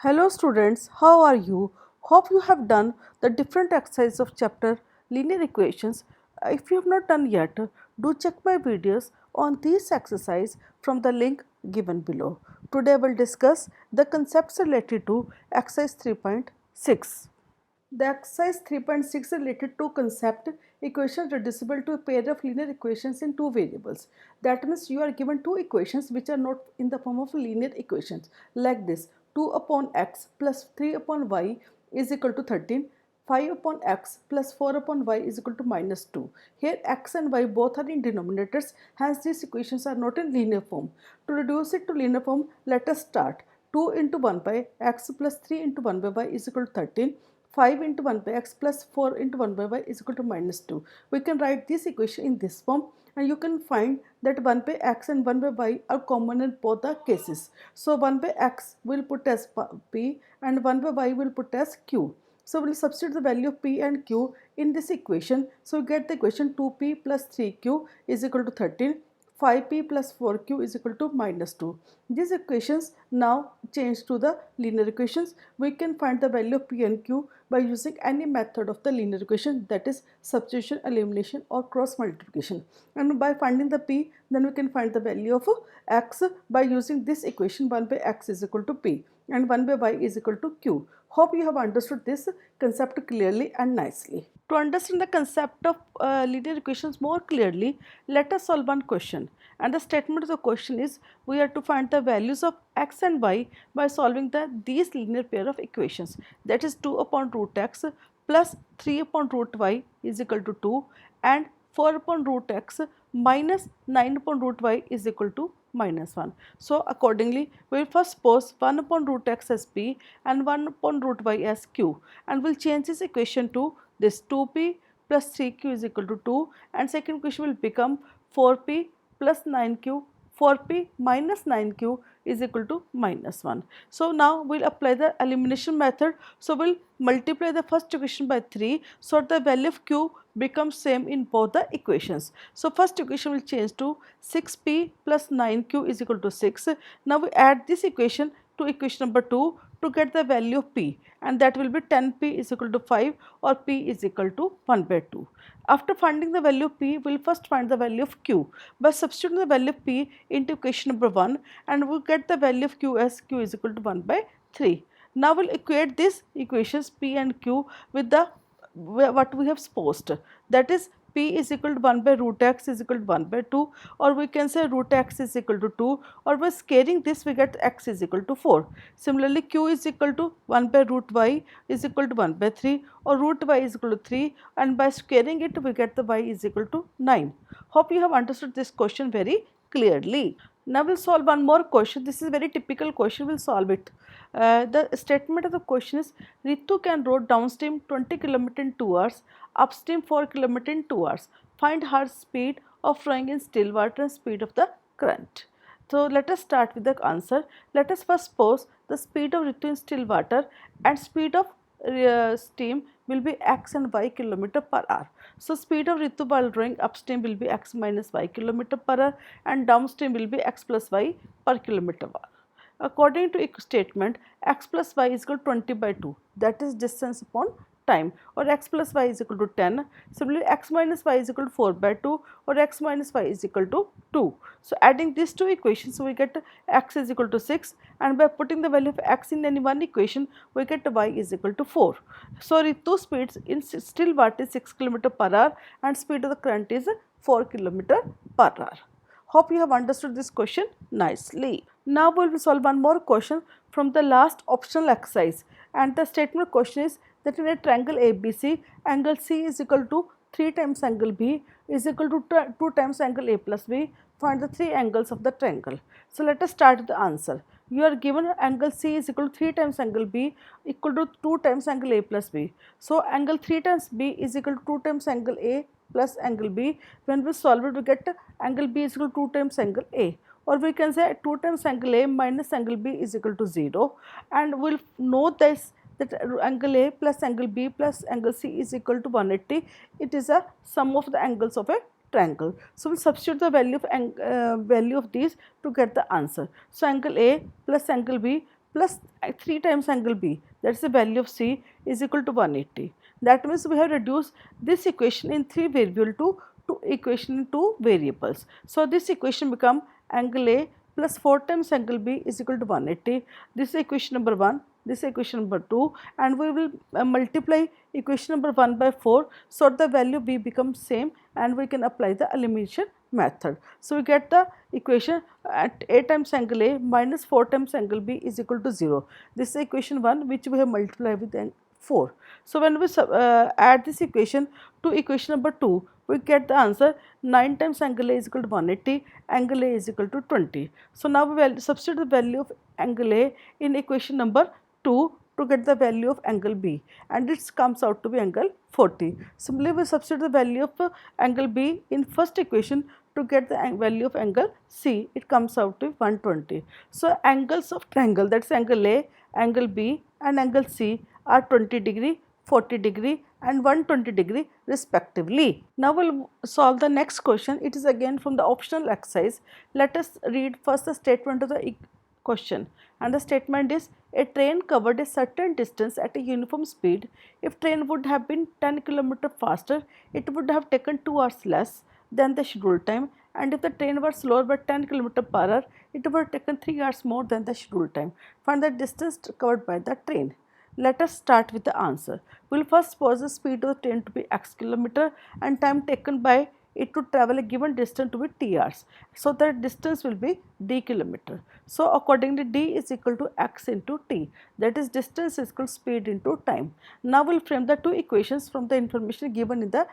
Hello students, how are you? Hope you have done the different exercises of chapter linear equations. If you have not done yet, do check my videos on these exercises from the link given below. Today we will discuss the concepts related to exercise 3.6. The exercise 3.6 is related to concept equations reducible to a pair of linear equations in two variables. That means you are given two equations which are not in the form of linear equations like this: 2 upon x plus 3 upon y is equal to 13, 5 upon x plus 4 upon y is equal to minus 2. Here x and y both are in denominators, hence these equations are not in linear form. To reduce it to linear form, let us start. 2 into 1 by x plus 3 into 1 by y is equal to 13. 5 into 1 by x plus 4 into 1 by y is equal to minus 2. We can write this equation in this form, and you can find that 1 by x and 1 by y are common in both the cases. So 1 by x will put as p and 1 by y will put as q. So we will substitute the value of p and q in this equation. So we get the equation 2p plus 3q is equal to 13. 5p plus 4q is equal to minus 2. These equations now change to the linear equations. We can find the value of p and q by using any method of the linear equation, that is substitution, elimination or cross multiplication. And by finding the p, then we can find the value of x by using this equation: 1 by x is equal to p and 1 by y is equal to q. Hope you have understood this concept clearly and nicely. To understand the concept of linear equations more clearly, let us solve one question. And the statement of the question is, we are to find the values of x and y by solving these linear pair of equations. That is 2 upon root x plus 3 upon root y is equal to 2 and 4 upon root x minus 9 upon root y is equal to minus 1. So accordingly, we will first suppose 1 upon root x as p and 1 upon root y as q, and we will change this equation to this: 2p plus 3q is equal to 2, and second equation will become 4p plus 9q, 4p minus 9q is equal to minus 1. So now we will apply the elimination method. So we will multiply the first equation by 3 so the value of q becomes same in both the equations. So first equation will change to 6p plus 9q is equal to 6. Now we add this equation to equation number 2 to get the value of p, and that will be 10p is equal to 5 or p is equal to 1 by 2. After finding the value of p, we will first find the value of q by substituting the value of p into equation number 1, and we will get the value of q as q is equal to 1 by 3. Now we will equate these equations p and q with the what we have supposed, that is p is equal to 1 by root x is equal to 1 by 2, or we can say root x is equal to 2, or by scaling this we get x is equal to 4. Similarly, q is equal to 1 by root y is equal to 1 by 3, or root y is equal to 3, and by scaling it we get the y is equal to 9. Hope you have understood this question very clearly. Now we'll solve one more question. This is a very typical question. We'll solve it. The statement of the question is, Ritu can row downstream 20 km in 2 hours, upstream 4 km in 2 hours. Find her speed of rowing in still water and speed of the current. So let us start with the answer. Let us first suppose the speed of Ritu in still water and speed of steam will be x and y kilometer per hour. So speed of Ritu while rowing upstream will be x minus y kilometer per hour, and downstream will be x plus y per kilometer per hour. According to statement, x plus y is equal to 20 by 2, that is distance upon time, or x plus y is equal to 10. Similarly, x minus y is equal to 4 by 2, or x minus y is equal to 2. So adding these two equations, we get x is equal to 6, and by putting the value of x in any one equation, we get y is equal to 4. So Ritu speeds in still water is 6 km per hour and speed of the current is 4 km per hour. Hope you have understood this question nicely. Now we will solve one more question from the last optional exercise, and the statement question is that in a triangle ABC, angle C is equal to 3 times angle B is equal to 2 times angle A plus B. Find the three angles of the triangle. So let us start with the answer. You are given angle C is equal to 3 times angle B equal to 2 times angle A plus B. So angle 3 times B is equal to 2 times angle A plus angle B. When we solve it, we get angle B is equal to 2 times angle A, or we can say 2 times angle A minus angle B is equal to 0, and we will know this that angle A plus angle B plus angle C is equal to 180. It is a sum of the angles of a triangle. So we will substitute the value of these to get the answer. So angle A plus angle B plus 3 times angle B, that is the value of C, is equal to 180. That means we have reduced this equation in 3 variables to equation in 2 variables. So this equation become angle A plus 4 times angle B is equal to 180. This is equation number 1, this is equation number 2, and we will multiply equation number 1 by 4, so the value B becomes same and we can apply the elimination method. So we get the equation at A times angle A minus 4 times angle B is equal to 0. This is equation 1 which we have multiplied with 4. So when we add this equation to equation number 2, we get the answer 9 times angle A is equal to 180, angle A is equal to 20. So now we will substitute the value of angle A in equation number 2 to get the value of angle B, and it comes out to be angle 40. Similarly, we substitute the value of angle B in first equation to get the value of angle C, it comes out to 120. So angles of triangle, that is angle A, angle B and angle C are 20 degree, 40 degree and 120 degree respectively. Now we will solve the next question. It is again from the optional exercise. Let us read first the statement of the question, and the statement is: a train covered a certain distance at a uniform speed. If train would have been 10 km faster, it would have taken 2 hours less than the scheduled time, and if the train were slower by 10 km per hour, it would have taken 3 hours more than the scheduled time. Find the distance covered by the train. Let us start with the answer. We will first suppose the speed of the train to be x kilometer and time taken by it to travel a given distance to be t hours. So the distance will be d kilometer. So accordingly d is equal to x into t, that is distance is equal to speed into time. Now we will frame the two equations from the information given in the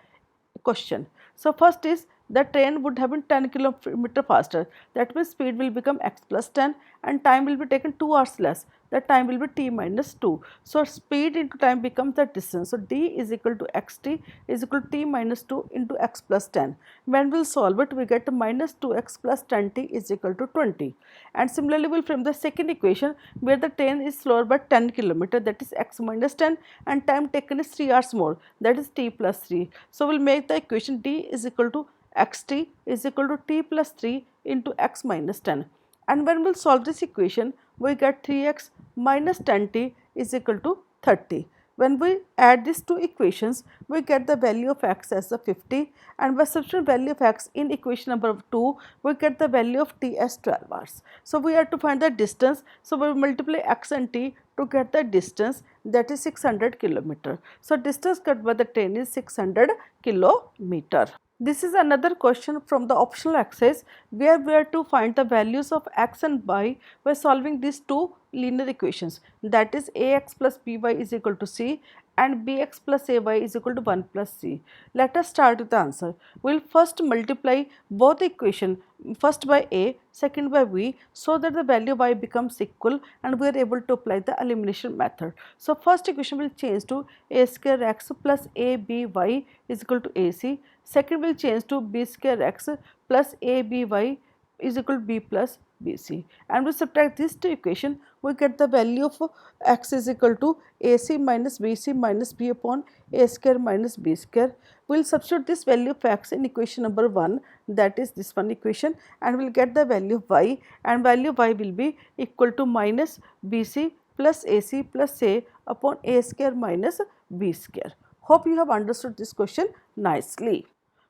question. So first is the train would have been 10 km faster, that means speed will become x plus 10 and time will be taken 2 hours less, that time will be t minus 2. So speed into time becomes the distance. So d is equal to xt is equal to t minus 2 into x plus 10. When we will solve it, we get minus 2x plus 10t is equal to 20. And similarly we will frame the second equation where the train is slower by 10 km, that is x minus 10 and time taken is 3 hours more, that is t plus 3. So we will make the equation d is equal to xt is equal to t plus 3 into x minus 10, and when we will solve this equation we get 3x minus 10t is equal to 30. When we add these two equations, we get the value of x as the 50, and by substituting value of x in equation number 2, we get the value of t as 12 hours. So we have to find the distance, so we will multiply x and t to get the distance, that is 600 km. So distance cut by the train is 600 km. This is another question from the optional exercise where we are to find the values of x and y by solving these two linear equations, that is ax plus by is equal to c and bx plus ay is equal to 1 plus c. Let us start with the answer. We will first multiply both the equation, first by a, second by b, so that the value of y becomes equal and we are able to apply the elimination method. So first equation will change to a square x plus aby is equal to ac. Second will change to b square x plus aby is equal to b plus bc, and we subtract these two equations, we get the value of x is equal to ac minus bc minus b upon a square minus b square. We will substitute this value of x in equation number 1, that is this one equation, and we will get the value of y, and value of y will be equal to minus bc plus ac plus a upon a square minus b square. Hope you have understood this question nicely.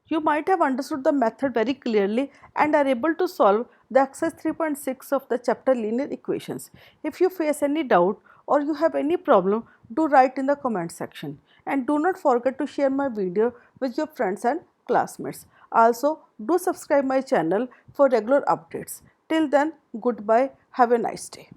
You might have understood the method very clearly and are able to solve the exercise 3.6 of the chapter linear equations. If you face any doubt or you have any problem, do write in the comment section, and do not forget to share my video with your friends and classmates. Also, do subscribe my channel for regular updates. Till then, goodbye. Have a nice day.